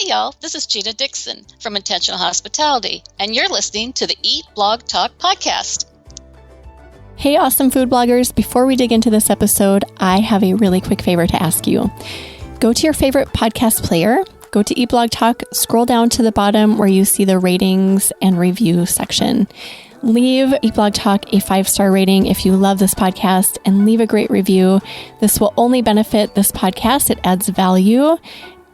Hey y'all, this is Gina Dickson from Intentional Hospitality, and you're listening to the Eat Blog Talk podcast. Hey awesome food bloggers, before we dig into this episode, I have a really quick favor to ask you. Go to your favorite podcast player, go to Eat Blog Talk, scroll down to the bottom where you see the ratings and review section. Leave Eat Blog Talk a 5-star rating if you love this podcast, and leave a great review. This will only benefit this podcast. It adds value.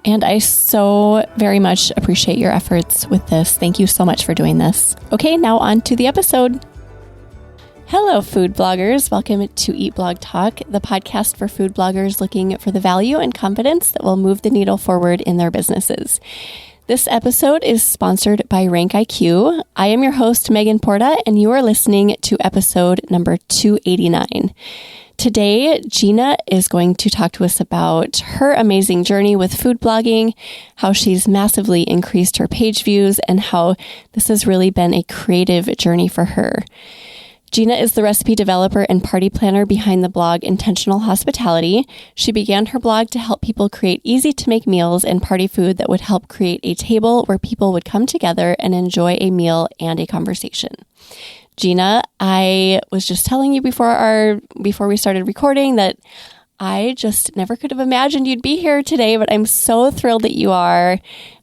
And I so very much appreciate your efforts with this. Thank you so much for doing this. Okay, now on to the episode. Hello, food bloggers. Welcome to Eat Blog Talk, the podcast for food bloggers looking for the value and confidence that will move the needle forward in their businesses. This episode is sponsored by RankIQ. I am your host, Megan Porta, and you are listening to episode number 289. Today, Gina is going to talk to us about her amazing journey with food blogging, how she's massively increased her page views, and how this has really been a creative journey for her. Gina is the recipe developer and party planner behind the blog Intentional Hospitality. She began her blog to help people create easy-to-make meals and party food that would help create a table where people would come together and enjoy a meal and a conversation. Gina, I was just telling you before we started recording that I just never could have imagined you'd be here today, but I'm so thrilled that you are.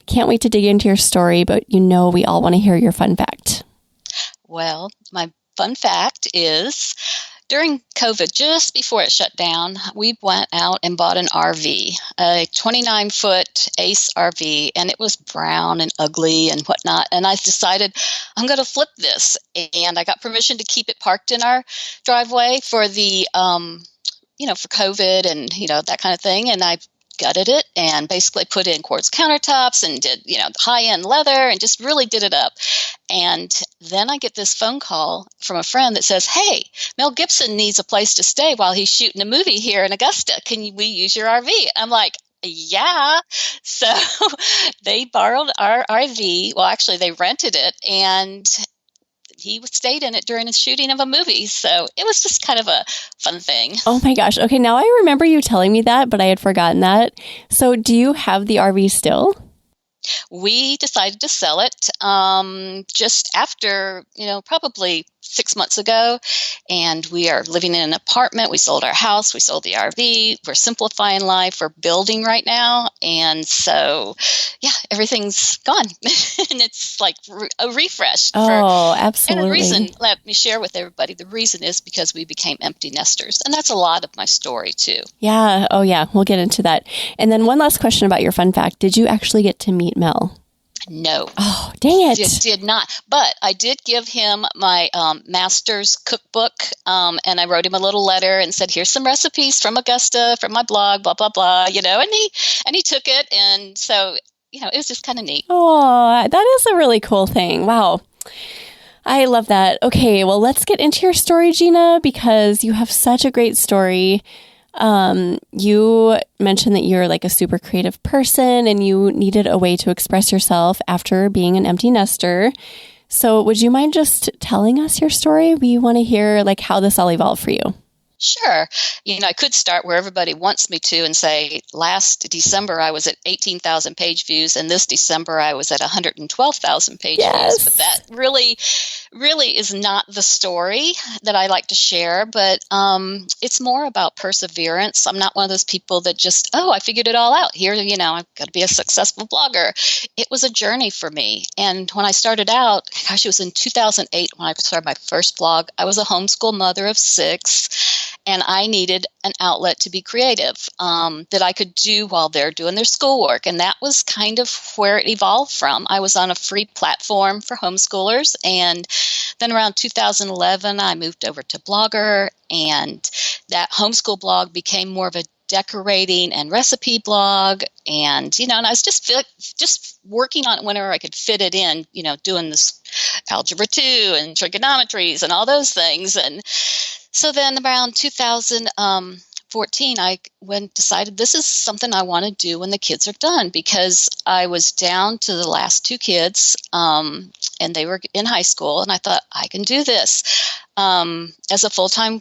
Can't wait to dig into your story, but you know we all want to hear your fun fact. Well, my fun fact is during COVID, just before it shut down, we went out and bought an RV, a 29-foot Ace RV, and it was brown and ugly and whatnot. And I decided I'm going to flip this, and I got permission to keep it parked in our driveway for the, for COVID and, that kind of thing. And I gutted it and basically put in quartz countertops and did, high-end leather and just really did it up. And then I get this phone call from a friend that says, hey, Mel Gibson needs a place to stay while he's shooting a movie here in Augusta. We use your RV? I'm like, yeah. So they borrowed our RV. Well, actually, they rented it, and he stayed in it during the shooting of a movie. So it was just kind of a fun thing. Oh my gosh. Okay, now I remember you telling me that, but I had forgotten that. So do you have the RV still? We decided to sell it just after, probably 6 months ago. And we are living in an apartment. We sold our house. We sold the RV. We're simplifying life. We're building right now. And so, yeah, everything's gone. And it's like a refresh. Absolutely. And the reason, let me share with everybody, the reason is because we became empty nesters. And that's a lot of my story, too. Yeah. Oh, yeah. We'll get into that. And then one last question about your fun fact. Did you actually get to meet Mel? No. Oh, dang it. Just did not. But I did give him my master's cookbook, and I wrote him a little letter and said, here's some recipes from Augusta, from my blog, blah, blah, blah, and he took it. And so, it was just kind of neat. Oh, that is a really cool thing. Wow. I love that. Okay, well, let's get into your story, Gina, because you have such a great story. You mentioned that you're like a super creative person and you needed a way to express yourself after being an empty nester. So would you mind just telling us your story? We want to hear like how this all evolved for you. Sure. I could start where everybody wants me to and say, last December I was at 18,000 page views, and this December I was at 112,000 page views. But that really is not the story that I like to share, but it's more about perseverance. I'm not one of those people that just, I figured it all out. Here, I've got to be a successful blogger. It was a journey for me. And when I started out, it was in 2008 when I started my first blog. I was a homeschool mother of 6. And I needed an outlet to be creative that I could do while they're doing their schoolwork. And that was kind of where it evolved from. I was on a free platform for homeschoolers. And then around 2011, I moved over to Blogger. And that homeschool blog became more of a decorating and recipe blog. And, and I was just working on it whenever I could fit it in, doing this algebra 2 and trigonometries and all those things. And so then around 2014, I decided this is something I want to do when the kids are done, because I was down to the last 2 kids and they were in high school. And I thought, I can do this as a full-time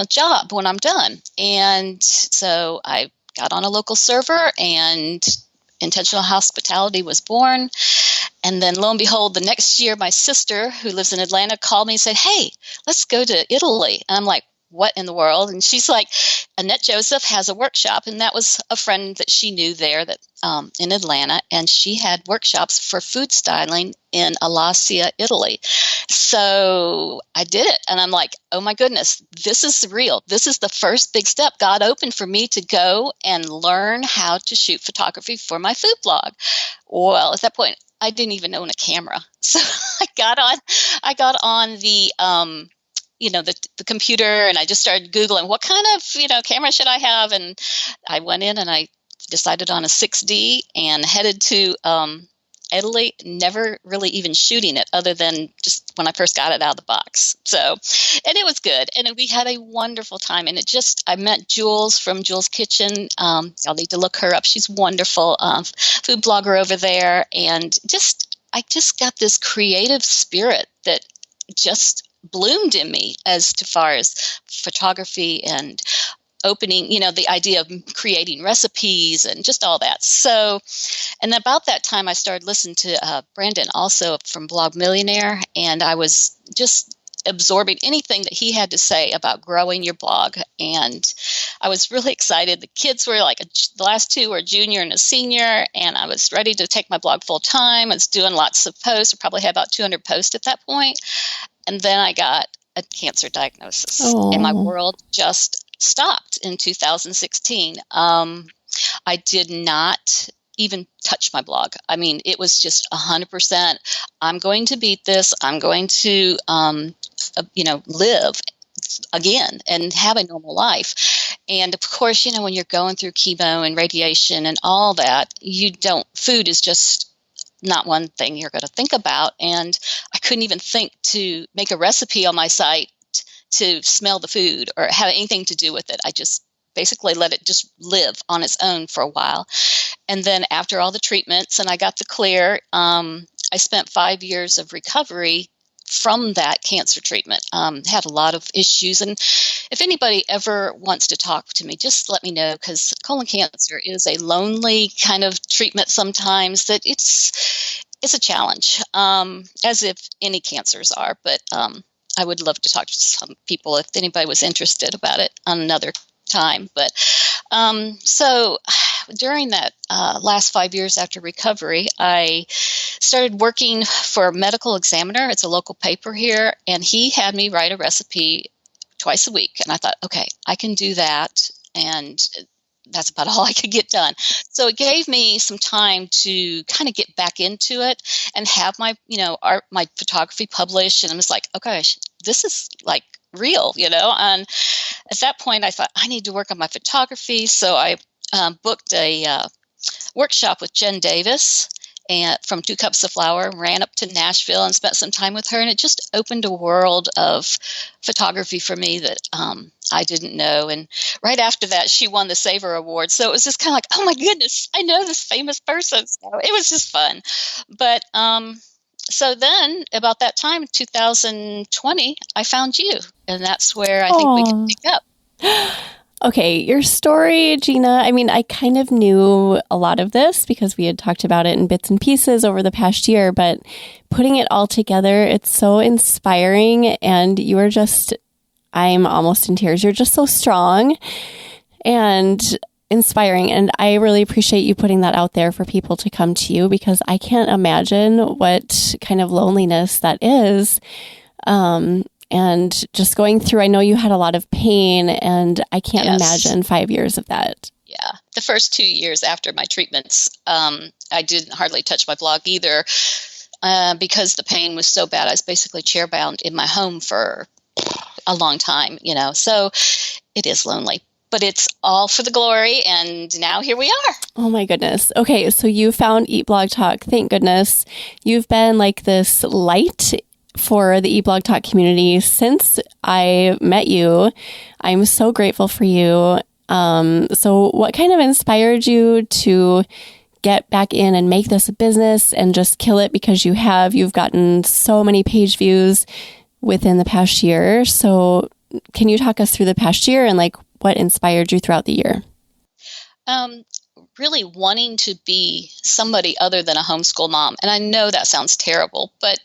job when I'm done. And so I got on a local server and Intentional Hospitality was born. And then lo and behold, the next year, my sister, who lives in Atlanta, called me and said, hey, let's go to Italy. And I'm like, what in the world? And she's like, Annette Joseph has a workshop. And that was a friend that she knew there that in Atlanta. And she had workshops for food styling in Alasia, Italy. So I did it. And I'm like, oh my goodness, this is real. This is the first big step God opened for me to go and learn how to shoot photography for my food blog. Well, at that point, I didn't even own a camera. So I got on the the computer, and I just started Googling what kind of, camera should I have? And I went in and I decided on a 6D and headed to Italy, never really even shooting it other than just when I first got it out of the box. So, and it was good. And we had a wonderful time. And I met Jules from Jules Kitchen. Y'all need to look her up. She's wonderful, food blogger over there. And I just got this creative spirit that just bloomed in me as far as photography and opening, the idea of creating recipes and just all that. So, and about that time, I started listening to Brandon also from Blog Millionaire, and I was just absorbing anything that he had to say about growing your blog. And I was really excited. The kids were the last two were a junior and a senior, and I was ready to take my blog full time. I was doing lots of posts. I probably had about 200 posts at that point. And then I got a cancer diagnosis, and my world just stopped in 2016. I did not even touch my blog. I mean, it was just 100%. I'm going to beat this. I'm going to, live again and have a normal life. And of course, when you're going through chemo and radiation and all that, food is just not one thing you're going to think about. And I couldn't even think to make a recipe on my site to smell the food or have anything to do with it. I just basically let it just live on its own for a while. And then after all the treatments and I got the clear, I spent 5 years of recovery from that cancer treatment. Had a lot of issues. And if anybody ever wants to talk to me, just let me know, because colon cancer is a lonely kind of treatment sometimes that it's a challenge, as if any cancers are. But I would love to talk to some people if anybody was interested about it on another time. But so during that last 5 years after recovery, I started working for a medical examiner. It's a local paper here, and he had me write a recipe twice a week. And I thought, okay, I can do that. And that's about all I could get done. So it gave me some time to kind of get back into it and have my, my photography published. And I was like, okay, this is like real, And at that point, I thought I need to work on my photography. So I booked a workshop with Jen Davis and from 2 Cups of Flour, ran up to Nashville and spent some time with her. And it just opened a world of photography for me that I didn't know. And right after that, she won the Savor Award. So it was just kind of like, oh my goodness, I know this famous person. So it was just fun. But so then about that time, 2020, I found you. And that's where I think we can pick up. Okay, your story, Gina, I mean, I kind of knew a lot of this because we had talked about it in bits and pieces over the past year, but putting it all together, it's so inspiring, and you are just, I'm almost in tears. You're just so strong and inspiring, and I really appreciate you putting that out there for people to come to you, because I can't imagine what kind of loneliness that is. And just going through, I know you had a lot of pain, and I can't imagine 5 years of that. Yeah. The first 2 years after my treatments, I didn't hardly touch my blog either because the pain was so bad. I was basically chair-bound in my home for a long time, So it is lonely. But it's all for the glory, and now here we are. Oh, my goodness. Okay, so you found Eat Blog Talk. Thank goodness. You've been like this light for the Eat Blog Talk community since I met you. I'm so grateful for you. So what kind of inspired you to get back in and make this a business and just kill it? Because you've gotten so many page views within the past year. So can you talk us through the past year and like what inspired you throughout the year? really wanting to be somebody other than a homeschool mom. And I know that sounds terrible, but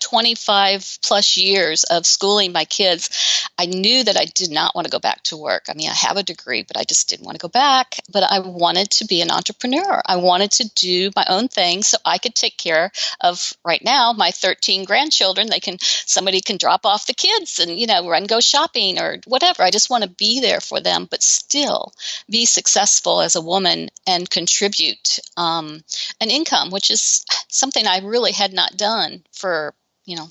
25 plus years of schooling my kids, I knew that I did not want to go back to work. I mean, I have a degree, but I just didn't want to go back. But I wanted to be an entrepreneur. I wanted to do my own thing so I could take care of, right now, my 13 grandchildren. Somebody can drop off the kids and, run, go shopping or whatever. I just want to be there for them, but still be successful as a woman and contribute an income, which is something I really had not done for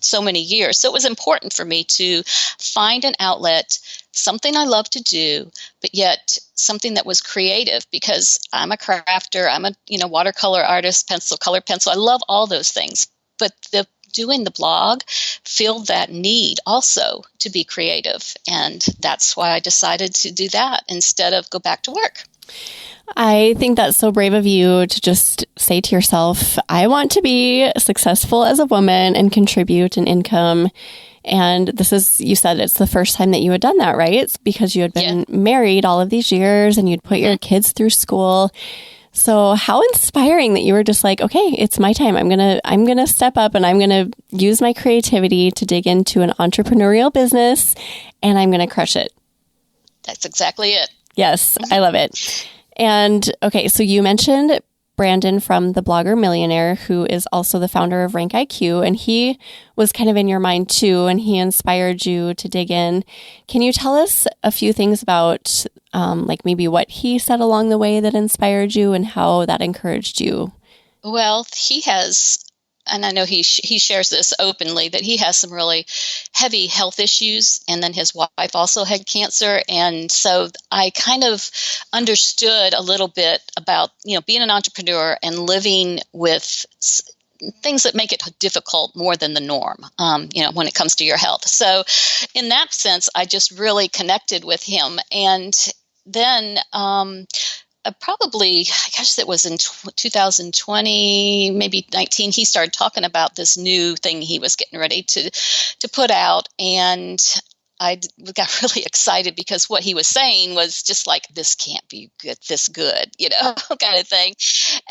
so many years. So it was important for me to find an outlet, something I love to do, but yet something that was creative, because I'm a crafter, I'm a watercolor artist, color pencil. I love all those things. But doing the blog filled that need also to be creative. And that's why I decided to do that instead of go back to work. I think that's so brave of you to just say to yourself, I want to be successful as a woman and contribute an income. And this is, you said it's the first time that you had done that, right? It's because you had been married all of these years and you'd put your kids through school. So how inspiring that you were just like, okay, it's my time. I'm going to step up and I'm going to use my creativity to dig into an entrepreneurial business and I'm going to crush it. That's exactly it. Yes, I love it. And okay, so you mentioned Brandon from The Blogger Millionaire, who is also the founder of RankIQ, and he was kind of in your mind too, and he inspired you to dig in. Can you tell us a few things about like maybe what he said along the way that inspired you and how that encouraged you? Well, he has, and I know he shares this openly, that he has some really heavy health issues, and then his wife also had cancer, and so I kind of understood a little bit about being an entrepreneur and living with things that make it difficult more than the norm, when it comes to your health. So in that sense, I just really connected with him, and then probably, I guess it was in 2020, maybe 19, he started talking about this new thing he was getting ready to put out. And I got really excited because what he was saying was just like, this can't be this good, kind of thing.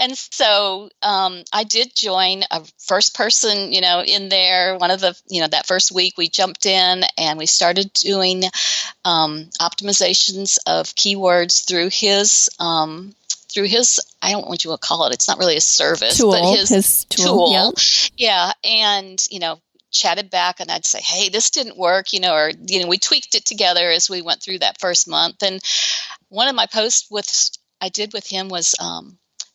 And so I did join a first person, in there. One of the, that first week we jumped in and we started doing optimizations of keywords through his, I don't know what you would call it. It's not really a service, but his tool. Yeah. And, chatted back and I'd say, hey, this didn't work, or, we tweaked it together as we went through that first month. And one of my posts I did with him was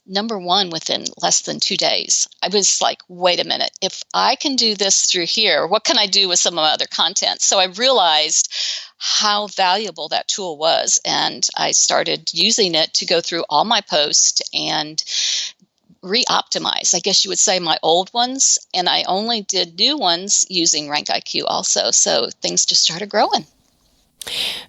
number one within less than 2 days. I was like, wait a minute, if I can do this through here, what can I do with some of my other content? So I realized how valuable that tool was. And I started using it to go through all my posts and re-optimize, I guess you would say, my old ones. And I only did new ones using RankIQ also. So things just started growing.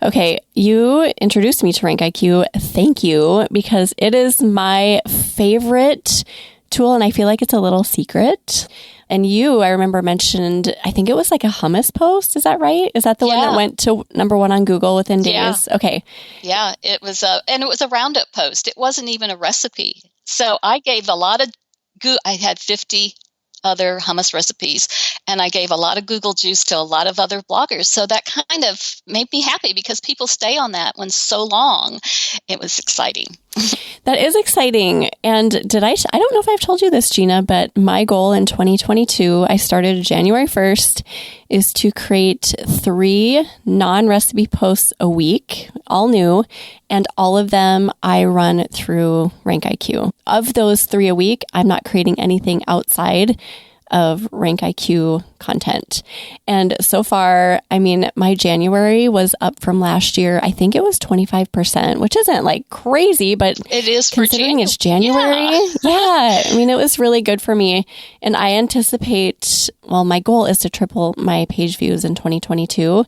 Okay, you introduced me to RankIQ. Thank you, because it is my favorite tool and I feel like it's a little secret. And I remember mentioned, I think it was like a hummus post. Is that right? Is that the one that went to number one on Google within days? Yeah. Okay. Yeah, it was a roundup post. It wasn't even a recipe. So I gave a lot of, I had 50 other hummus recipes, and I gave a lot of Google juice to a lot of other bloggers. So that kind of made me happy because people stay on that one so long. It was exciting. That is exciting. And I don't know if I've told you this, Gina, but my goal in 2022, I started January 1st, is to create 3 non-recipe posts a week, all new, and all of them I run through RankIQ. Of those 3 a week, I'm not creating anything outside of RankIQ content. And so far, I mean, my January was up from last year. I think it was 25%, which isn't like crazy, but it is considering it's January. Yeah. I mean, it was really good for me. And I anticipate, my goal is to triple my page views in 2022.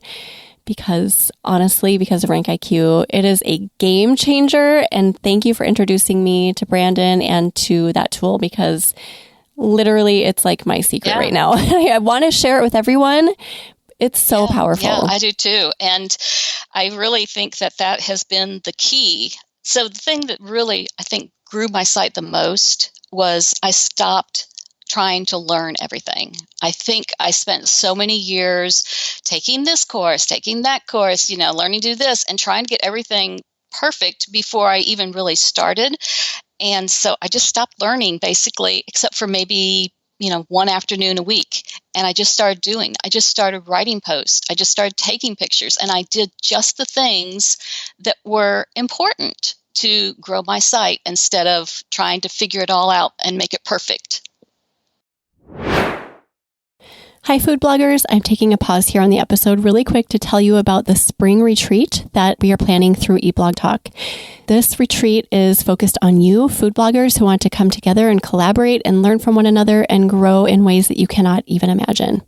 Because honestly, because of RankIQ, it is a game changer. And thank you for introducing me to Brandon and to that tool, because literally it's like my secret right now. I want to share it with everyone. It's so powerful. Yeah, I do too. And I really think that has been the key. So the thing that really, I think, grew my site the most was I stopped trying to learn everything. I think I spent so many years taking this course, taking that course, learning to do this and trying to get everything perfect before I even really started. And so I just stopped learning basically, except for maybe, one afternoon a week. And I just started writing posts. I just started taking pictures, and I did just the things that were important to grow my site instead of trying to figure it all out and make it perfect. Hi, food bloggers. I'm taking a pause here on the episode really quick to tell you about the spring retreat that we are planning through Eat Blog Talk. This retreat is focused on you, food bloggers who want to come together and collaborate and learn from one another and grow in ways that you cannot even imagine.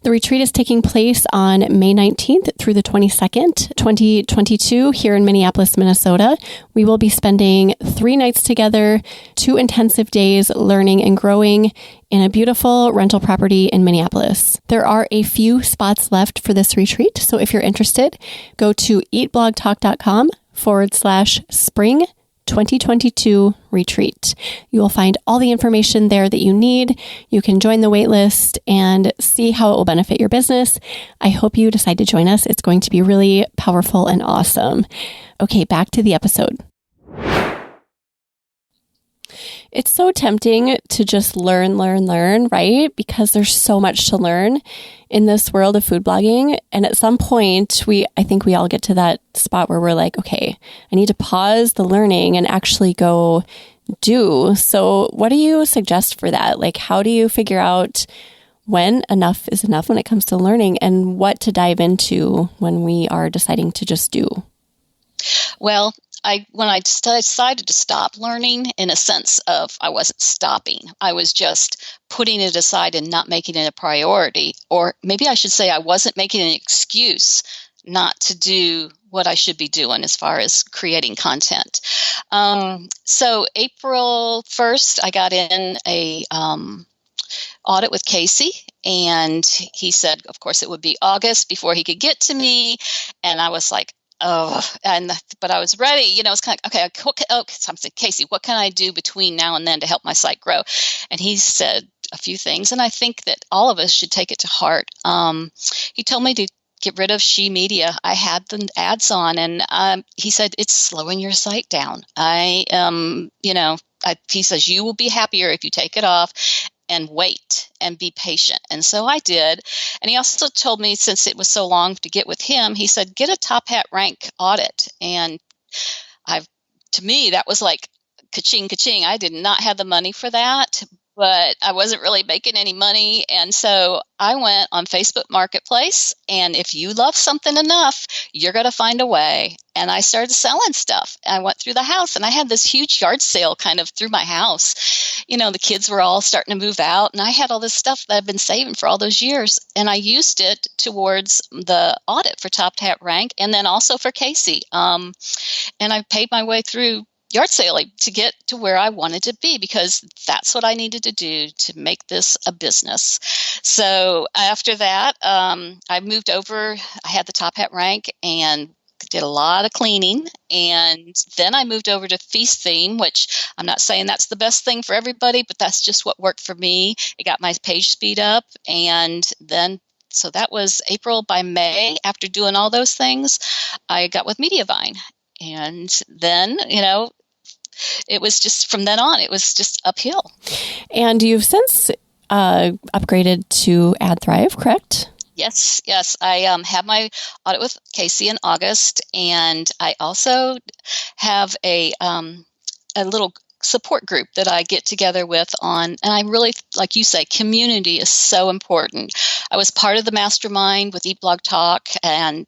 The retreat is taking place on May 19th through the 22nd, 2022, here in Minneapolis, Minnesota. We will be spending 3 nights together, 2 intensive days learning and growing in a beautiful rental property in Minneapolis. There are a few spots left for this retreat, so if you're interested, go to eatblogtalk.com/spring 2022 retreat. You will find all the information there that you need. You can join the wait list and see how it will benefit your business. I hope you decide to join us. It's going to be really powerful and awesome. Okay, back to the episode. It's so tempting to just learn, right? Because there's so much to learn in this world of food blogging. And at some point, I think we all get to that spot where we're like, okay, I need to pause the learning and actually go do. So what do you suggest for that? Like, how do you figure out when enough is enough when it comes to learning and what to dive into when we are deciding to just do? Well, when I decided to stop learning, in a sense of I wasn't stopping. I was just putting it aside and not making it a priority. Or maybe I should say I wasn't making an excuse not to do what I should be doing as far as creating content. So April 1st, I got in a audit with Casey, and he said, of course, it would be August before he could get to me. And I was like, but I was ready. It's kind of, okay, so I'm saying, Casey, what can I do between now and then to help my site grow? And he said a few things, and I think that all of us should take it to heart. He told me to get rid of She Media. I had the ads on, and he said, it's slowing your site down. He says, you will be happier if you take it off and wait and be patient. And so I did. And he also told me, since it was so long to get with him, he said, get a top hat rank audit. And to me, that was like ka-ching, ka-ching. I did not have the money for that, but I wasn't really making any money. And so I went on Facebook Marketplace, and if you love something enough, you're going to find a way. And I started selling stuff. I went through the house, and I had this huge yard sale kind of through my house. The kids were all starting to move out, and I had all this stuff that I've been saving for all those years. And I used it towards the audit for Top Hat Rank, and then also for Casey. And I paid my way through yard sailing to get to where I wanted to be, because that's what I needed to do to make this a business. So after that, I moved over. I had the Top Hat Rank and did a lot of cleaning. And then I moved over to Feast Theme, which I'm not saying that's the best thing for everybody, but that's just what worked for me. It got my page speed up. And then, so that was April. By May, after doing all those things, I got with Mediavine. And then, it was just from then on, it was just uphill. And you've since upgraded to AdThrive, correct? Yes. I have my audit with Casey in August, and I also have a little support group that I get together with and I really, like you say, community is so important. I was part of the mastermind with Eat Blog Talk, and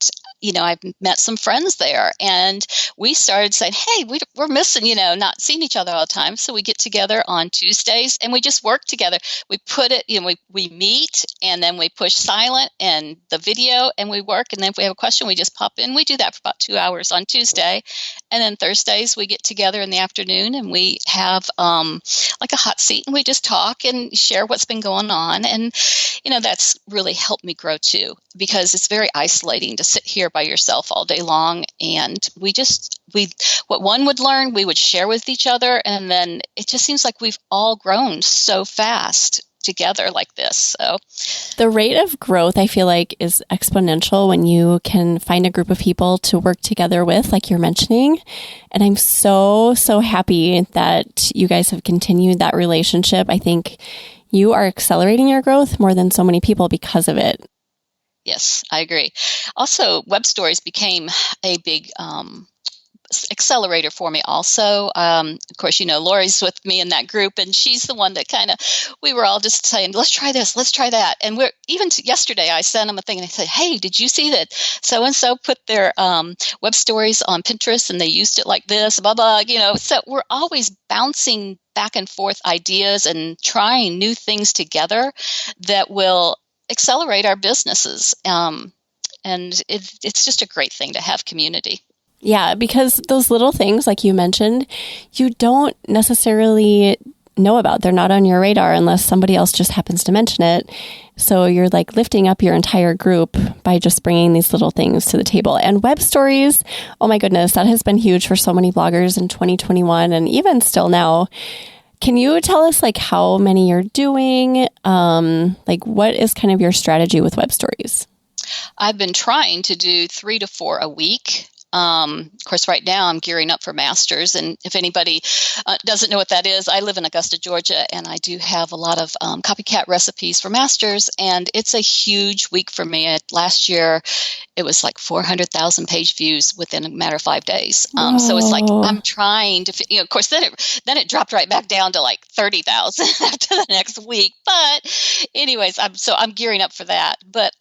I've met some friends there, and we started saying, hey, we're missing, not seeing each other all the time. So we get together on Tuesdays and we just work together. We put it, we meet, and then we push silent and the video, and we work. And then if we have a question, we just pop in. We do that for about 2 hours on Tuesday. And then Thursdays we get together in the afternoon, and we have like a hot seat, and we just talk and share what's been going on. And, that's really helped me grow too, because it's very isolating to sit here by yourself all day long. And what one would learn, we would share with each other. And then it just seems like we've all grown so fast together like this. So the rate of growth, I feel like, is exponential when you can find a group of people to work together with, like you're mentioning. And I'm so happy that you guys have continued that relationship. I think you are accelerating your growth more than so many people because of it. Yes, I agree. Also, web stories became a big accelerator for me also. Of course, Lori's with me in that group, and she's the one that we were all just saying, let's try this, let's try that. And yesterday I sent them a thing and I said, hey, did you see that so-and-so put their web stories on Pinterest and they used it like this, blah, blah, so we're always bouncing back and forth ideas and trying new things together that will accelerate our businesses. And it's just a great thing to have community. Yeah, because those little things, like you mentioned, you don't necessarily know about. They're not on your radar unless somebody else just happens to mention it. So you're like lifting up your entire group by just bringing these little things to the table. And web stories, oh my goodness, that has been huge for so many bloggers in 2021 and even still now. Can you tell us like how many you're doing? Like what is kind of your strategy with web stories? I've been trying to do 3 to 4 a week. Of course, right now I'm gearing up for Masters. And if anybody doesn't know what that is, I live in Augusta, Georgia, and I do have a lot of copycat recipes for Masters. And it's a huge week for me. Last year, it was like 400,000 page views within a matter of 5 days. So it's like I'm trying to, of course, then it dropped right back down to like 30,000 after the next week. But anyways, I'm gearing up for that. But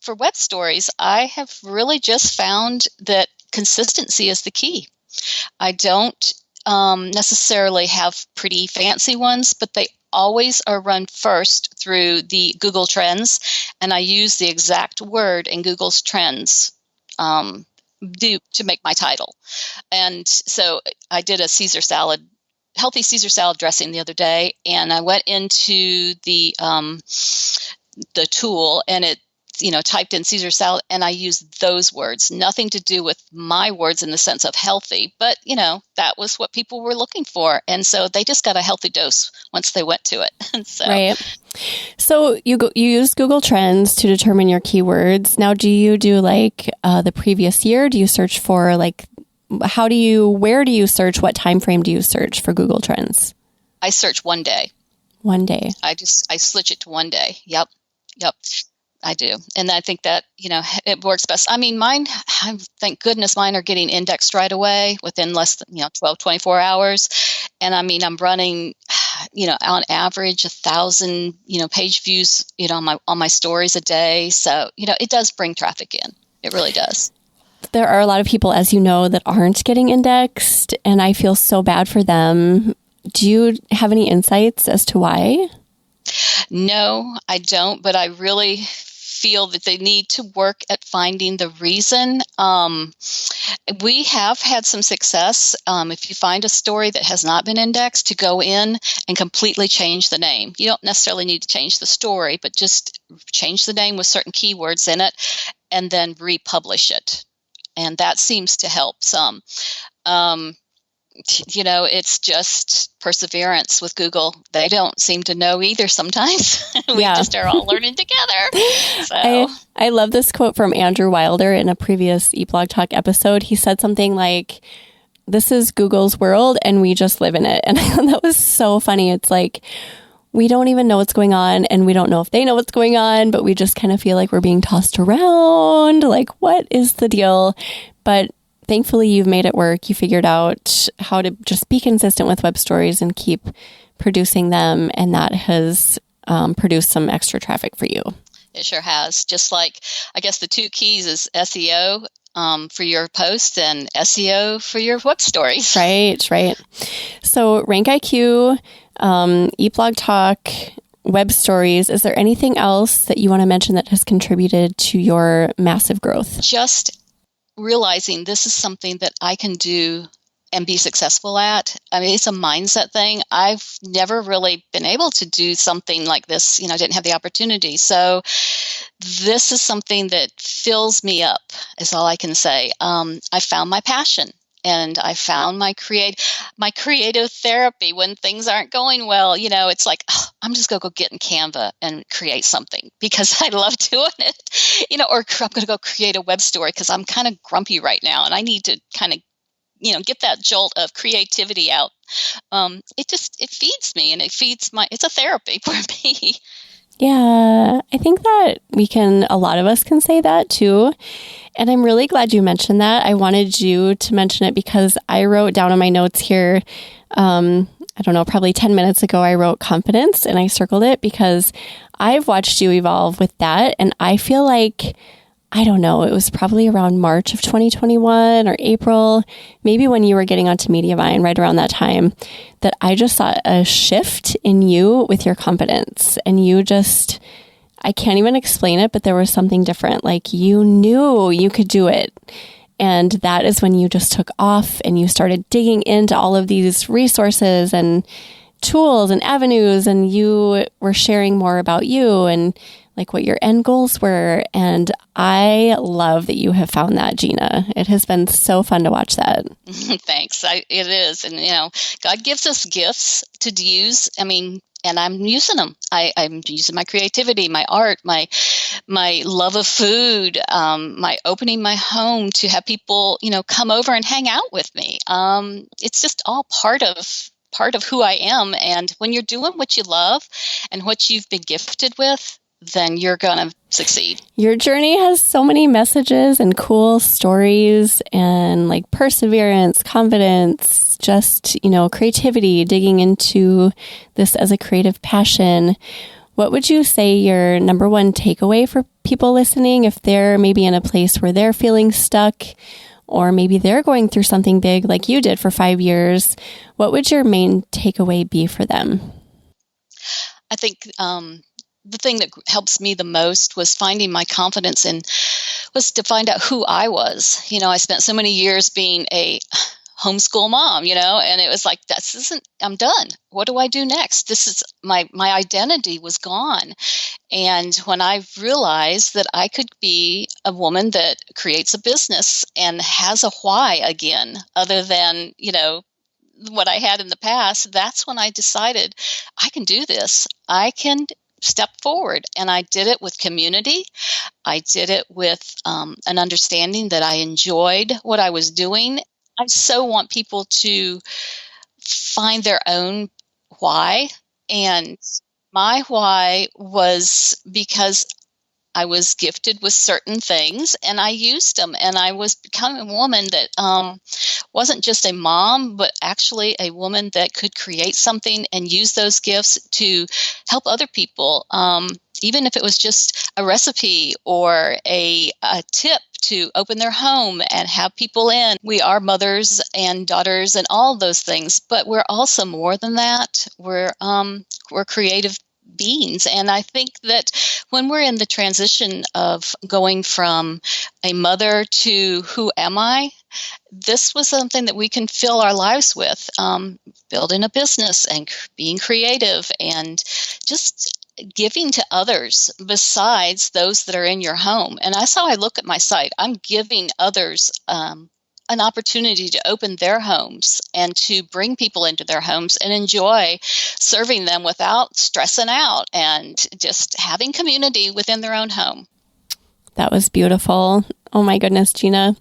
for web stories, I have really just found that consistency is the key. I don't necessarily have pretty fancy ones, but they always are run first through the Google Trends, and I use the exact word in Google's Trends to make my title. And so I did a healthy Caesar salad dressing the other day, and I went into the tool, and it typed in Caesar salad, and I used those words, nothing to do with my words in the sense of healthy, but that was what people were looking for. And so they just got a healthy dose once they went to it. So. Right. So you use Google Trends to determine your keywords. Now, do you do like the previous year? Do you search for like, where do you search? What time frame do you search for Google Trends? I search 1 day. 1 day. I switch it to 1 day. Yep. I do. And I think that, it works best. I mean, thank goodness mine are getting indexed right away within less than, 12, 24 hours. And I mean, I'm running, on average 1,000, page views, on my stories a day. So, it does bring traffic in. It really does. There are a lot of people, as you know, that aren't getting indexed, and I feel so bad for them. Do you have any insights as to why? No, I don't, but I really feel that they need to work at finding the reason. We have had some success. If you find a story that has not been indexed, to go in and completely change the name. You don't necessarily need to change the story, but just change the name with certain keywords in it and then republish it. And that seems to help some. It's just perseverance with Google. They don't seem to know either sometimes. We just are all learning together. So. I love this quote from Andrew Wilder in a previous eBlog Talk episode. He said something like, "This is Google's world and we just live in it." And I thought that was so funny. It's like, we don't even know what's going on, and we don't know if they know what's going on, but we just kind of feel like we're being tossed around. Like, what is the deal? But thankfully, you've made it work. You figured out how to just be consistent with web stories and keep producing them. And that has produced some extra traffic for you. It sure has. Just like, I guess the 2 keys is SEO for your posts and SEO for your web stories. Right. So RankIQ, eBlog Talk, web stories. Is there anything else that you want to mention that has contributed to your massive growth? Just realizing this is something that I can do and be successful at. I mean, it's a mindset thing. I've never really been able to do something like this. I didn't have the opportunity. So this is something that fills me up, is all I can say. I found my passion. And I found my creative therapy when things aren't going well. It's like, I'm just going to go get in Canva and create something because I love doing it. Or I'm going to go create a web story because I'm kind of grumpy right now and I need to kind of, get that jolt of creativity out. It feeds me and it's a therapy for me. Yeah, I think that a lot of us can say that too. And I'm really glad you mentioned that. I wanted you to mention it because I wrote down in my notes here, I don't know, probably 10 minutes ago, I wrote confidence and I circled it because I've watched you evolve with that. And I feel like, I don't know, it was probably around March of 2021 or April, maybe when you were getting onto Mediavine right around that time, that I just saw a shift in you with your confidence. And I can't even explain it, but there was something different. Like you knew you could do it. And that is when you just took off and you started digging into all of these resources and tools and avenues. And you were sharing more about you and like what your end goals were. And I love that you have found that, Gina. It has been so fun to watch that. Thanks. It is. And, God gives us gifts to use. And I'm using them. I'm using my creativity, my art, my love of food, my opening my home to have people, come over and hang out with me. It's just all part of who I am. And when you're doing what you love and what you've been gifted with, then you're going to succeed. Your journey has so many messages and cool stories and like perseverance, confidence, just, creativity, digging into this as a creative passion. What would you say your number one takeaway for people listening if they're maybe in a place where they're feeling stuck or maybe they're going through something big like you did for 5 years? What would your main takeaway be for them? I think the thing that helps me the most was finding my confidence was to find out who I was. I spent so many years being a homeschool mom, and it was like, I'm done. What do I do next? This is my identity was gone. And when I realized that I could be a woman that creates a business and has a why again, other than, what I had in the past, that's when I decided I can do this. I can step forward. And I did it with community. I did it with an understanding that I enjoyed what I was doing. I so want people to find their own why. And my why was because I was gifted with certain things and I used them, and I was becoming a woman that wasn't just a mom, but actually a woman that could create something and use those gifts to help other people, even if it was just a recipe or a tip to open their home and have people in. We are mothers and daughters and all those things, but we're also more than that. We're creative beings. And I think that when we're in the transition of going from a mother to who am I, this was something that we can fill our lives with, building a business and being creative and just giving to others besides those that are in your home. And that's how I look at my site. I'm giving others an opportunity to open their homes and to bring people into their homes and enjoy serving them without stressing out and just having community within their own home. That was beautiful. Oh my goodness, Gina.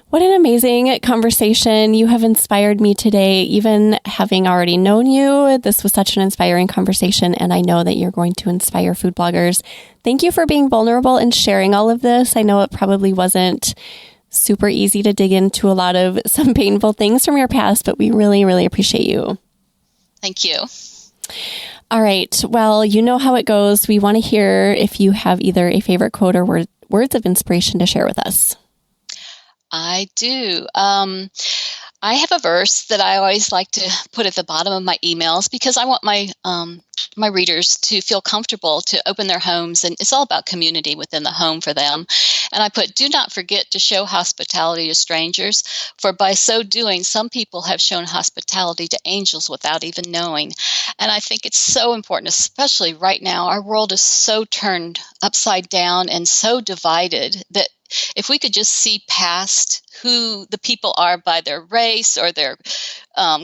What an amazing conversation. You have inspired me today, even having already known you. This was such an inspiring conversation, and I know that you're going to inspire food bloggers. Thank you for being vulnerable and sharing all of this. I know it probably wasn't super easy to dig into a lot of some painful things from your past, but we really, really appreciate you. Thank you. All right. Well, you know how it goes. We want to hear if you have either a favorite quote or words of inspiration to share with us. I do. I have a verse that I always like to put at the bottom of my emails because I want my my readers to feel comfortable to open their homes, and it's all about community within the home for them. And I put, "Do not forget to show hospitality to strangers, for by so doing, some people have shown hospitality to angels without even knowing." And I think it's so important, especially right now. Our world is so turned upside down and so divided that if we could just see past who the people are by their race or their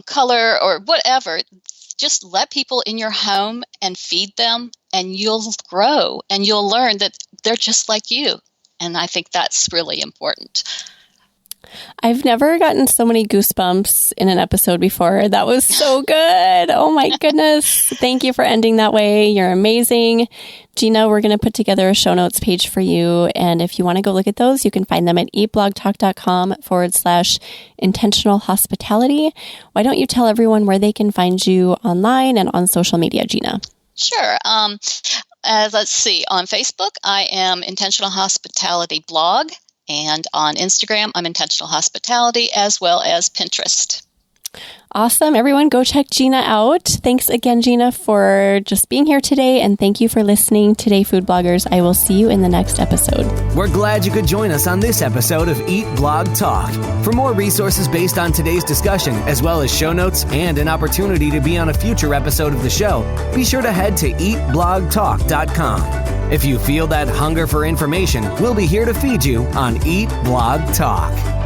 color or whatever, just let people in your home and feed them, and you'll grow and you'll learn that they're just like you. And I think that's really important. I've never gotten so many goosebumps in an episode before. That was so good. Oh my goodness. Thank you for ending that way. You're amazing. Gina, we're going to put together a show notes page for you. And if you want to go look at those, you can find them at eatblogtalk.com/intentional hospitality. Why don't you tell everyone where they can find you online and on social media, Gina? Sure. Let's see. On Facebook, I am Intentional Hospitality Blog. And on Instagram, I'm Intentional Hospitality, as well as Pinterest. Awesome. Everyone, go check Gina out. Thanks again, Gina, for just being here today. And thank you for listening today, food bloggers. I will see you in the next episode. We're glad you could join us on this episode of Eat Blog Talk. For more resources based on today's discussion, as well as show notes and an opportunity to be on a future episode of the show, be sure to head to eatblogtalk.com. If you feel that hunger for information, we'll be here to feed you on Eat Blog Talk.